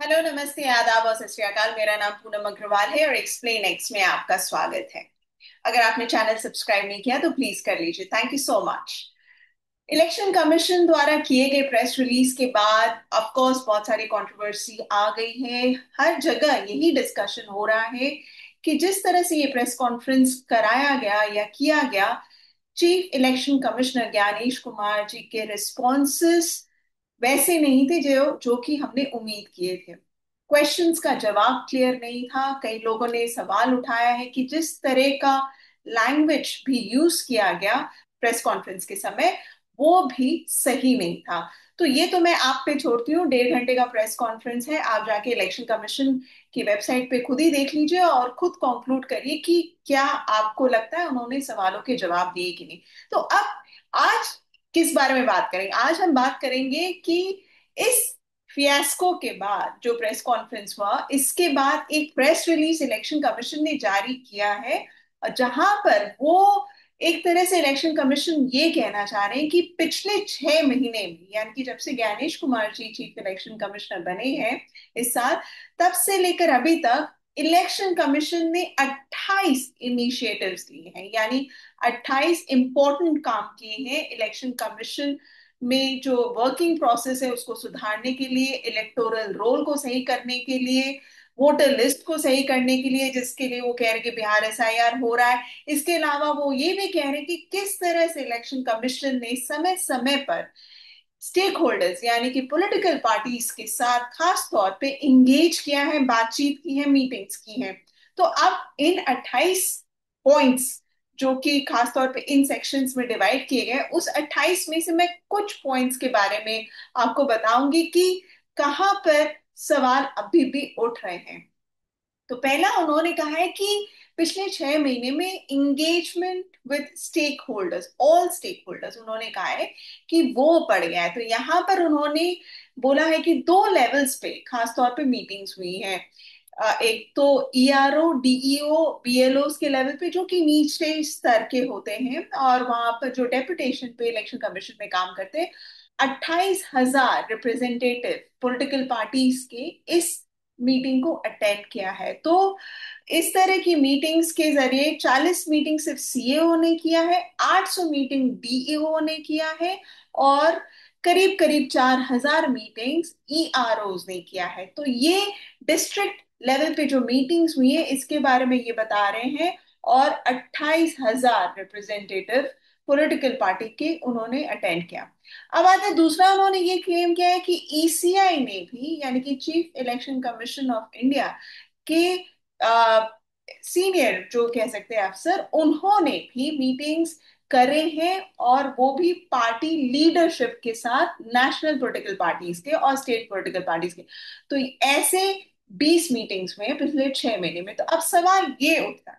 Hello, नमस्ते, आदाब और सत श्री अकाल। मेरा नाम पूनम अग्रवाल है और एक्सप्लेन एक्स में आपका स्वागत है। अगर आपने चैनल सब्सक्राइब नहीं किया तो प्लीज कर लीजिए। Thank you so much. Election commission द्वारा किए गए प्रेस रिलीज के बाद ऑफ कोर्स बहुत सारी कंट्रोवर्सी आ गई है। हर जगह यही डिस्कशन हो रहा है कि जिस तरह से ये प्रेस कॉन्फ्रेंस कराया गया या किया गया, chief election commissioner Gyanesh Kumar ji के रिस्पॉन्सेस वैसे नहीं थे जो जो कि हमने उम्मीद किए थे। क्वेश्चंस का जवाब क्लियर नहीं था। कई लोगों ने सवाल उठाया है कि जिस तरह का लैंग्वेज भी यूज किया गया प्रेस कॉन्फ्रेंस के समय, वो भी सही नहीं था। तो ये तो मैं आप पे छोड़ती हूँ। 1.5 घंटे का प्रेस कॉन्फ्रेंस है, आप जाके इलेक्शन कमीशन की वेबसाइट पे खुद ही देख लीजिए और खुद कंक्लूड करिए कि क्या आपको लगता है उन्होंने सवालों के जवाब दिए कि नहीं। तो अब आज किस बारे में बात करेंगे? आज हम बात करेंगे कि इस फियास्को के बाद जो प्रेस कॉन्फ्रेंस हुआ, इसके बाद एक प्रेस रिलीज इलेक्शन कमीशन ने जारी किया है, जहां पर वो एक तरह से इलेक्शन कमीशन ये कहना चाह रहे हैं कि पिछले 6 महीने में, यानी कि जब से ज्ञानेश कुमार जी चीफ इलेक्शन कमिश्नर बने हैं इस साल, तब से लेकर अभी तक इलेक्शन कमीशन ने 28 इनिशिएटिव्स लिए हैं। यानी 28 इंपॉर्टेंट काम किए हैं इलेक्शन कमीशन में। जो वर्किंग प्रोसेस है उसको सुधारने के लिए, इलेक्टोरल रोल को सही करने के लिए, वोटर लिस्ट को सही करने के लिए, जिसके लिए वो कह रहे हैं कि बिहार एसआईआर हो रहा है। इसके अलावा वो ये भी कह रहे हैं कि किस तरह से इलेक्शन कमीशन ने समय समय पर स्टेक होल्डर्स यानी कि पॉलिटिकल पार्टीज के साथ खास तौर पे इंगेज किया है, बातचीत की है, मीटिंग्स की हैं। तो अब इन 28 पॉइंट्स, जो कि खास तौर पे इन सेक्शंस में डिवाइड किए गए, उस 28 में से मैं कुछ पॉइंट्स के बारे में आपको बताऊंगी कि कहां पर सवाल अभी भी उठ रहे हैं। तो पहला उन्होंने कहा है कि पिछले 6 महीने में engagement with stakeholders, all stakeholders, उन्होंने कहा है कि वो बढ़ गया है। तो यहाँ पर उन्होंने बोला है कि दो लेवल्स पे खास तौर पे मीटिंग्स हुई हैं। एक तो ईआरओ, डीईओ, बीएलओ के लेवल पे, जो कि निचले स्तर के होते हैं, और वहां पर जो डेपुटेशन पे इलेक्शन कमीशन में काम करते हैं। 28,000 रिप्रेजेंटेटिव पॉलिटिकल पार्टीज के इस मीटिंग को अटेंड किया है। तो इस तरह की मीटिंग्स के जरिए 40 मीटिंग सिर्फ सीएओ ने किया है, 800 मीटिंग डीईओ ने किया है, और करीब करीब 4,000 मीटिंग्स ईआरओज ने किया है। तो ये डिस्ट्रिक्ट लेवल पे जो मीटिंग्स हुई है इसके बारे में ये बता रहे हैं। और 28,000 रिप्रेजेंटेटिव पॉलिटिकल पार्टी के उन्होंने अटेंड किया। अब आता है दूसरा, उन्होंने ये क्लेम किया है कि ईसीआई ने भी, यानी कि chief election commission of India के सीनियर जो कह सकते हैं अफसर, उन्होंने भी मीटिंग्स करे हैं, और वो भी पार्टी लीडरशिप के साथ, नेशनल पॉलिटिकल पार्टीज के और स्टेट पॉलिटिकल पार्टीज के। तो ऐसे 20 मीटिंग्स में पिछले 6 महीने में। तो अब सवाल ये उठता है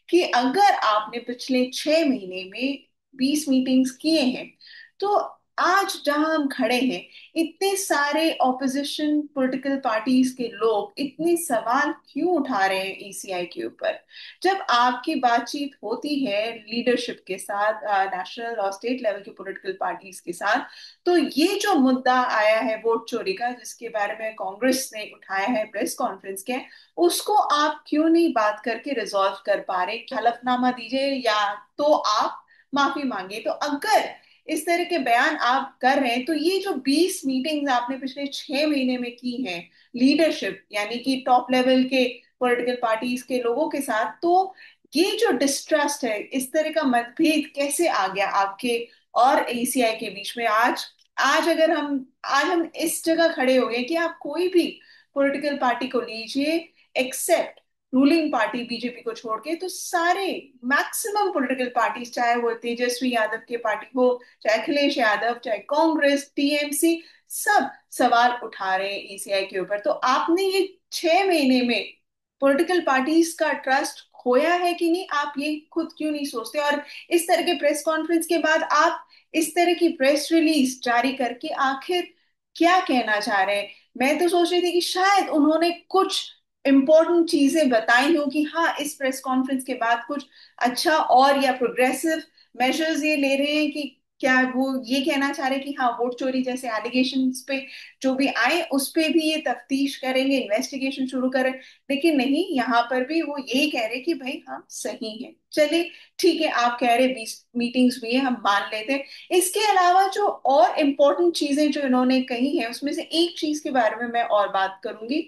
कि अगर आपने पिछले 6 महीने में 20 मीटिंग्स किए हैं, तो आज जहां हम खड़े हैं, इतने सारे ऑपोजिशन पॉलिटिकल पार्टीज के लोग इतने सवाल क्यों उठा रहे हैं ईसीआई के ऊपर? जब आपकी बातचीत होती है लीडरशिप के साथ, नेशनल और स्टेट लेवल के पॉलिटिकल पार्टीज के साथ, तो ये जो मुद्दा आया है वोट चोरी का, जिसके बारे में कांग्रेस ने उठाया है प्रेस कॉन्फ्रेंस के, उसको आप क्यों नहीं बात करके रिजॉल्व कर पा रहे? हलफनामा दीजिए या तो आप माफी मांगिए। तो अगर इस तरह के बयान आप कर रहे हैं, तो ये जो 20 मीटिंग्स आपने पिछले 6 महीने में की हैं लीडरशिप यानी कि टॉप लेवल के पॉलिटिकल पार्टीज के लोगों के साथ, तो ये जो डिस्ट्रस्ट है, इस तरह का मतभेद कैसे आ गया आपके और एसीआई के बीच में? आज आज हम इस जगह खड़े हो गए कि आप कोई भी पॉलिटिकल पार्टी को लीजिए, एक्सेप्ट रूलिंग पार्टी बीजेपी को छोड़ के, तो सारे मैक्सिमम पॉलिटिकल पार्टीज, चाहे वो तेजस्वी यादव की पार्टी हो, चाहे अखिलेश यादव, चाहे कांग्रेस, टीएमसी, सब सवाल उठा रहे हैं ईसीआई के ऊपर। तो आपने ये 6 महीने में पॉलिटिकल पार्टीज का ट्रस्ट खोया है कि नहीं? आप ये खुद क्यों नहीं सोचते? और इस तरह के प्रेस कॉन्फ्रेंस के बाद आप इस तरह की प्रेस रिलीज जारी करके आखिर क्या कहना चाह रहे हैं? मैं तो सोच रही थी कि शायद उन्होंने कुछ इंपॉर्टेंट चीजें बताई हो कि हाँ, इस प्रेस कॉन्फ्रेंस के बाद कुछ अच्छा और या प्रोग्रेसिव मेजर्स ये ले रहे हैं कि क्या वो ये कहना चाह रहे कि हाँ वोट चोरी जैसे एलिगेशंस पे जो भी आए उस पे भी ये तफ्तीश करेंगे, इन्वेस्टिगेशन शुरू करें? लेकिन नहीं, यहाँ पर भी वो यही कह रहे कि भाई हम सही हैं। चलिए ठीक है, आप कह रहे 20 मीटिंग्स हुई है, हम मान लेते हैं। इसके अलावा जो और इम्पोर्टेंट चीजें जो इन्होंने कही हैं उसमें से एक चीज के बारे में मैं और बात करूंगी।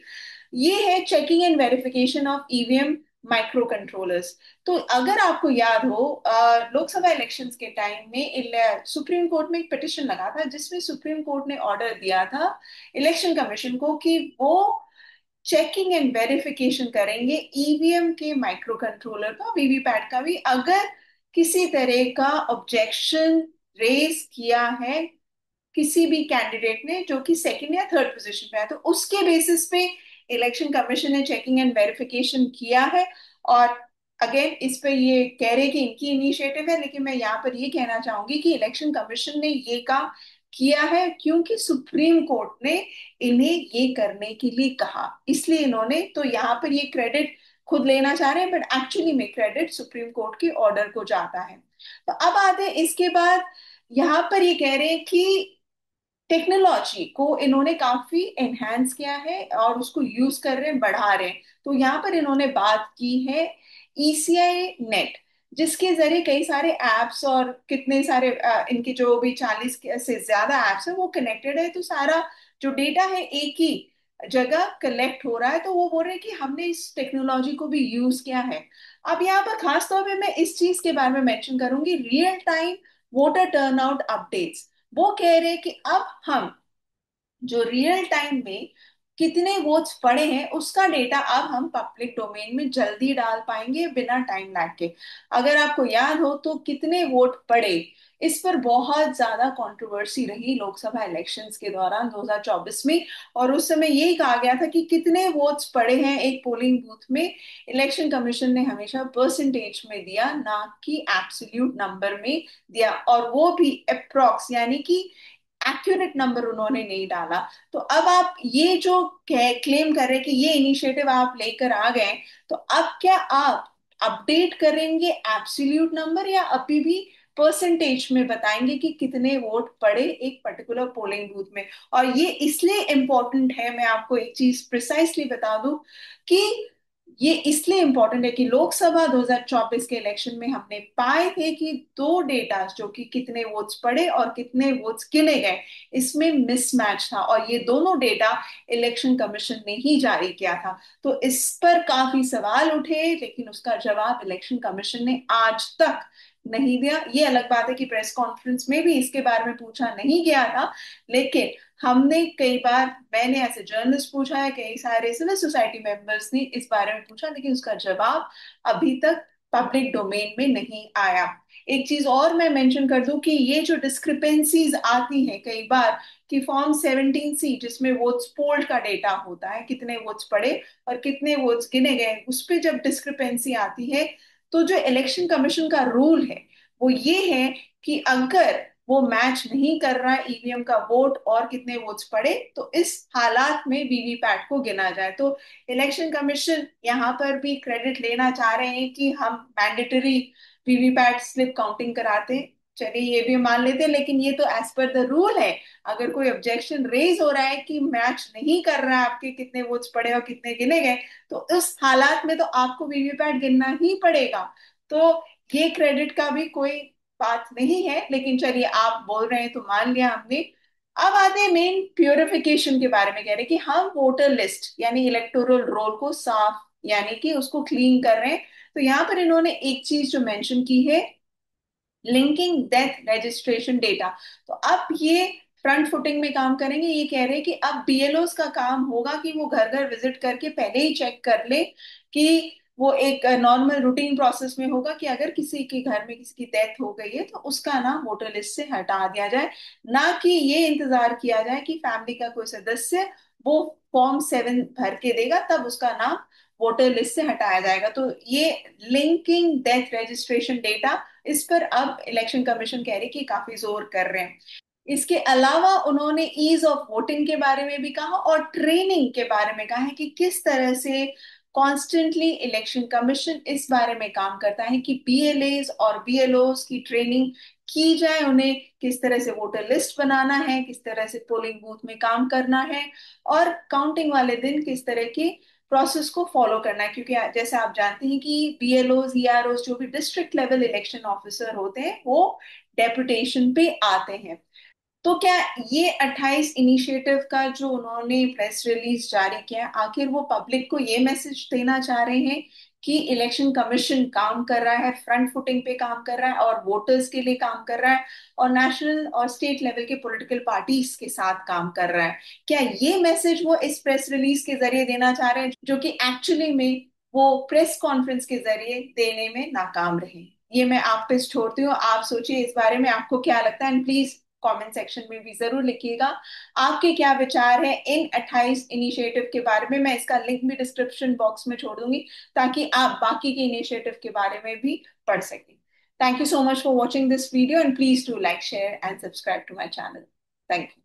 ये है checking and verification of EVM micro controllers. तो अगर आपको याद हो, लोकसभा इलेक्शंस के टाइम में सुप्रीम कोर्ट में एक पिटिशन लगा था जिसमें सुप्रीम कोर्ट ने ऑर्डर दिया था इलेक्शन कमीशन को कि वो चेकिंग एंड वेरिफिकेशन करेंगे ईवीएम के माइक्रो कंट्रोलर का, वीवीपैट का भी। अगर किसी तरह का ऑब्जेक्शन रेज किया है किसी भी कैंडिडेट ने जो कि सेकंड या थर्ड पोजीशन पे है, तो उसके बेसिस पे इलेक्शन कमीशन ने चेकिंग एंड वेरिफिकेशन किया है। और अगेन इस पे ये कह रहे कि इनकी इनिशिएटिव है, लेकिन मैं यहाँ पर ये कहना चाहूंगी कि इलेक्शन कमीशन ने ये काम किया है क्योंकि सुप्रीम कोर्ट ने इन्हें ये करने के लिए कहा, इसलिए इन्होंने तो यहाँ पर ये क्रेडिट खुद लेना चाह रहे हैं, बट एक्चुअली में क्रेडिट सुप्रीम कोर्ट के ऑर्डर को जाता है। तो अब आते हैं इसके बाद, यहाँ पर ये कह रहे हैं कि टेक्नोलॉजी को इन्होंने काफी एनहांस किया है और उसको यूज कर रहे हैं, बढ़ा रहे हैं। तो यहाँ पर इन्होंने बात की है ईसीआई नेट, जिसके जरिए कई सारे एप्स और कितने सारे इनके जो भी 40 से ज्यादा एप्स है वो कनेक्टेड है। तो सारा जो डेटा है एक ही जगह कलेक्ट हो रहा है। तो वो बोल रहे हैं कि हमने इस टेक्नोलॉजी को भी यूज किया है। अब यहाँ पर खास तौर पे मैं इस चीज के बारे में मेंशन करूंगी, real time voter turnout updates. वो कह रहे हैं कि अब हम जो रियल टाइम में कितने वोट्स पड़े हैं उसका डेटा अब हम पब्लिक डोमेन में जल्दी डाल पाएंगे बिना टाइम लैग के। अगर आपको याद हो तो कितने वोट पड़े, इस पर बहुत ज्यादा कंट्रोवर्सी रही लोकसभा इलेक्शंस के दौरान 2024 में। और उस समय यही कहा गया था कि कितने वोट्स पड़े हैं एक पोलिंग बूथ में, इलेक्शन कमीशन ने हमेशा परसेंटेज में दिया ना कि एब्सोल्यूट नंबर में दिया, और वो भी अप्रॉक्स यानी कि एक्यूरेट नंबर उन्होंने नहीं डाला। तो अब आप ये जो क्लेम कर रहे हैं कि ये इनिशिएटिव आप लेकर आ गए, तो अब क्या आप अपडेट करेंगे एब्सोल्यूट नंबर या अभी भी परसेंटेज में बताएंगे कि कितने वोट पड़े एक पर्टिकुलर पोलिंग बूथ में? और ये इसलिए इंपॉर्टेंट है, मैं आपको एक चीज प्रिसाइसली बता दूं कि ये इसलिए इंपॉर्टेंट है कि लोकसभा 2024 के इलेक्शन में हमने पाए थे कि दो डेटा जो कि कितने वोट्स पड़े और कितने वोट्स गिने गए इसमें मिसमैच था, और ये दोनों डेटा इलेक्शन कमीशन ने ही जारी किया था। तो इस पर काफी सवाल उठे, लेकिन उसका जवाब इलेक्शन कमीशन ने आज तक नहीं दिया। ये अलग बात है कि प्रेस कॉन्फ्रेंस में भी इसके बारे में पूछा नहीं गया था, लेकिन हमने कई बार, मैंने ऐसे जर्नलिस्ट पूछा है, कई सारे सिविल सोसाइटी मेंबर्स ने इस बारे में पूछा, लेकिन उसका जवाब अभी तक पब्लिक डोमेन में नहीं आया। एक चीज और मैं मेंशन कर दूं कि ये जो डिस्क्रिपेंसीज आती हैं कई बार कि फॉर्म 17C जिसमें वोट्स पोल्ड का डेटा होता है, कितने वोट्स पड़े और कितने वोट्स गिने गए, उस पे जब डिस्क्रिपेंसी आती है तो जो इलेक्शन कमीशन का रूल है वो ये है कि अगर वो मैच नहीं कर रहा है ईवीएम का वोट और कितने वोट्स पड़े, तो इस हालात में वीवीपैट को गिना जाए। तो इलेक्शन कमीशन यहाँ पर भी क्रेडिट लेना चाह रहे हैं कि हम मैंडेटरी वीवीपैट स्लिप काउंटिंग कराते हैं। चलिए ये भी मान लेते हैं, लेकिन ये तो एज पर द रूल है। अगर कोई ऑब्जेक्शन रेज हो रहा है कि मैच नहीं कर रहा है आपके कितने वोट्स पड़े और कितने गिने गए, तो उस हालात में तो आपको वीवीपैट गिनना ही पड़ेगा। तो ये क्रेडिट का भी कोई बात नहीं है, लेकिन चलिए आप बोल रहे हैं तो मान लिया हमने। अब आते हैं मेन प्योरिफिकेशन के बारे में, कह रहे हैं कि हम वोटर लिस्ट यानी इलेक्टोरल रोल को साफ यानी कि उसको क्लीन कर रहे हैं। तो यहाँ पर इन्होंने एक चीज जो मेंशन की है, लिंकिंग डेथ रजिस्ट्रेशन डेटा। तो अब ये फ्रंट फुटिंग में काम करेंगे। ये कह रहे हैं कि अब बीएलओस का काम होगा कि वो घर घर विजिट करके पहले ही चेक कर ले कि वो एक नॉर्मल रूटीन प्रोसेस में होगा कि अगर किसी के घर में किसी की डेथ हो गई है तो उसका नाम वोटर लिस्ट से हटा दिया जाए, ना कि ये इंतजार किया जाए कि फैमिली का कोई सदस्य वो फॉर्म 7 भर के देगा तब उसका नाम वोटर लिस्ट से हटाया जाएगा। तो ये लिंकिंग डेथ रजिस्ट्रेशन डेटा, इस पर अब इलेक्शन कमीशन कह रही कि काफी जोर कर रहे हैं। इसके अलावा उन्होंने ईज ऑफ वोटिंग के बारे में भी कहा और ट्रेनिंग के बारे में कहा है कि किस तरह से कॉन्स्टेंटली इलेक्शन कमीशन इस बारे में काम करता है कि बीएलएस और बीएलओस की ट्रेनिंग की जाए, उन्हें किस तरह से वोटर लिस्ट बनाना है, किस तरह से पोलिंग बूथ में काम करना है, और काउंटिंग वाले दिन किस तरह की प्रोसेस को फॉलो करना है। क्योंकि जैसे आप जानते हैं कि बीएलओ ईआरओ जो भी डिस्ट्रिक्ट लेवल इलेक्शन ऑफिसर होते हैं वो डेपुटेशन पे आते हैं। तो क्या ये 28 इनिशिएटिव का जो उन्होंने प्रेस रिलीज जारी किया है, आखिर वो पब्लिक को ये मैसेज देना चाह रहे हैं कि इलेक्शन कमीशन काम कर रहा है, फ्रंट फुटिंग पे काम कर रहा है और वोटर्स के लिए काम कर रहा है, और नेशनल और स्टेट लेवल के पॉलिटिकल पार्टीज के साथ काम कर रहा है? क्या ये मैसेज वो इस प्रेस रिलीज के जरिए देना चाह रहे हैं, जो कि एक्चुअली में वो प्रेस कॉन्फ्रेंस के जरिए देने में नाकाम रहे? ये मैं आप पे छोड़ती हूँ, आप सोचिए इस बारे में, आपको क्या लगता है, एंड प्लीज कमेंट सेक्शन में भी जरूर लिखिएगा आपके क्या विचार हैं इन 28 इनिशिएटिव के बारे में। मैं इसका लिंक भी डिस्क्रिप्शन बॉक्स में छोड़ दूंगी ताकि आप बाकी के इनिशिएटिव के बारे में भी पढ़ सकें। Thank you so much for watching this video and please do like share and subscribe to my channel. Thank you.